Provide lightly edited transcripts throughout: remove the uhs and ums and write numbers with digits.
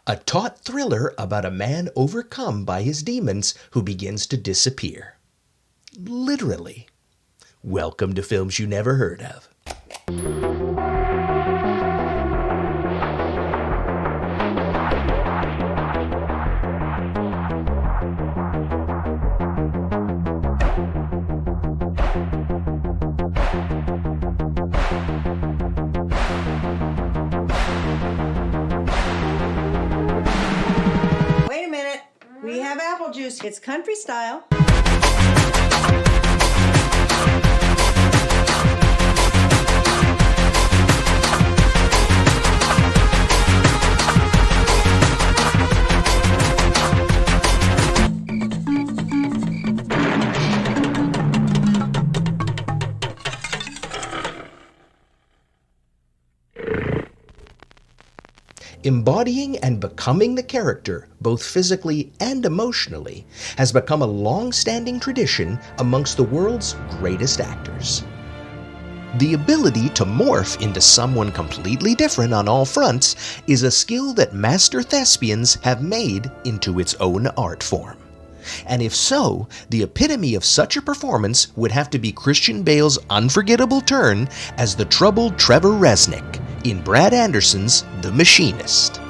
A taut thriller about a man overcome by his demons who begins to disappear. Literally. Welcome to Films You Never Heard of. Wait a minute. We have apple juice. It's country style. Embodying and becoming the character, both physically and emotionally, has become a long-standing tradition amongst the world's greatest actors. The ability to morph into someone completely different on all fronts is a skill that master thespians have made into its own art form. And if so, the epitome of such a performance would have to be Christian Bale's unforgettable turn as the troubled Trevor Resnick in Brad Anderson's The Machinist.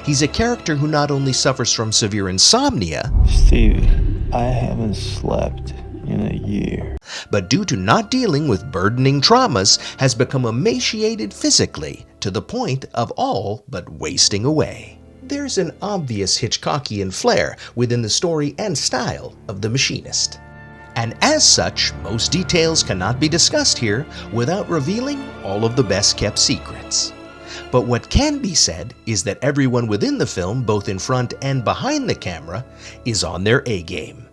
He's a character who not only suffers from severe insomnia, Stevie, I haven't slept in a year, but due to not dealing with burdening traumas, has become emaciated physically to the point of all but wasting away. There's an obvious Hitchcockian flair within the story and style of The Machinist. And as such, most details cannot be discussed here without revealing all of the best-kept secrets. But what can be said is that everyone within the film, both in front and behind the camera, is on their A-game.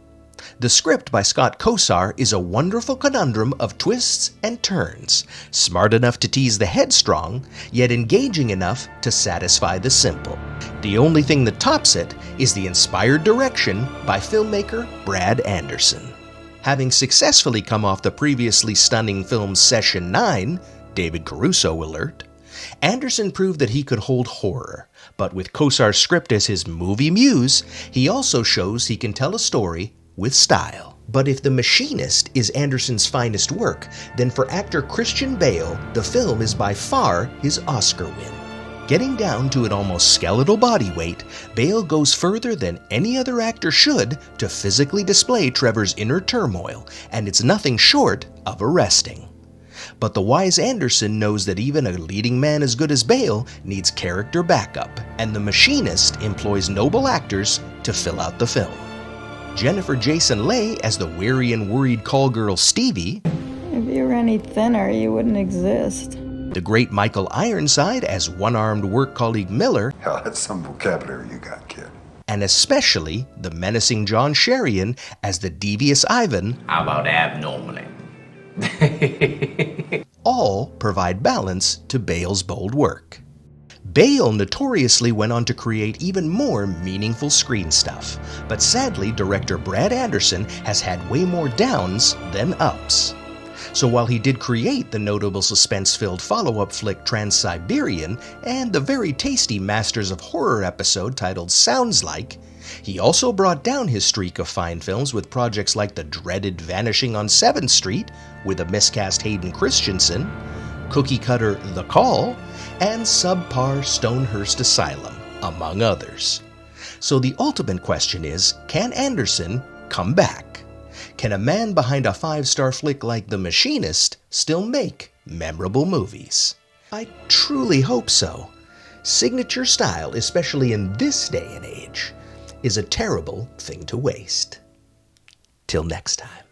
The script by Scott Kosar is a wonderful conundrum of twists and turns, smart enough to tease the headstrong, yet engaging enough to satisfy the simple. The only thing that tops it is the inspired direction by filmmaker Brad Anderson. Having successfully come off the previously stunning film Session 9, David Caruso alert, Anderson proved that he could hold horror, but with Kosar's script as his movie muse, he also shows he can tell a story with style. But if The Machinist is Anderson's finest work, then for actor Christian Bale, the film is by far his Oscar win. Getting down to an almost skeletal body weight, Bale goes further than any other actor should to physically display Trevor's inner turmoil, and it's nothing short of arresting. But the wise Anderson knows that even a leading man as good as Bale needs character backup, and The Machinist employs noble actors to fill out the film. Jennifer Jason Leigh as the weary and worried call girl Stevie. If you were any thinner, you wouldn't exist. The great Michael Ironside as one-armed work colleague Miller. Hell, that's some vocabulary you got, kid. And especially the menacing John Sherian as the devious Ivan. How about abnormally? All provide balance to Bale's bold work. Bale notoriously went on to create even more meaningful screen stuff, but sadly director Brad Anderson has had way more downs than ups. So while he did create the notable suspense-filled follow-up flick Trans-Siberian and the very tasty Masters of Horror episode titled Sounds Like, he also brought down his streak of fine films with projects like the dreaded Vanishing on 7th Street with a miscast Hayden Christensen, cookie-cutter The Call, and subpar Stonehurst Asylum, among others. So the ultimate question is, can Anderson come back? Can a man behind a 5-star flick like The Machinist still make memorable movies? I truly hope so. Signature style, especially in this day and age, is a terrible thing to waste. Till next time.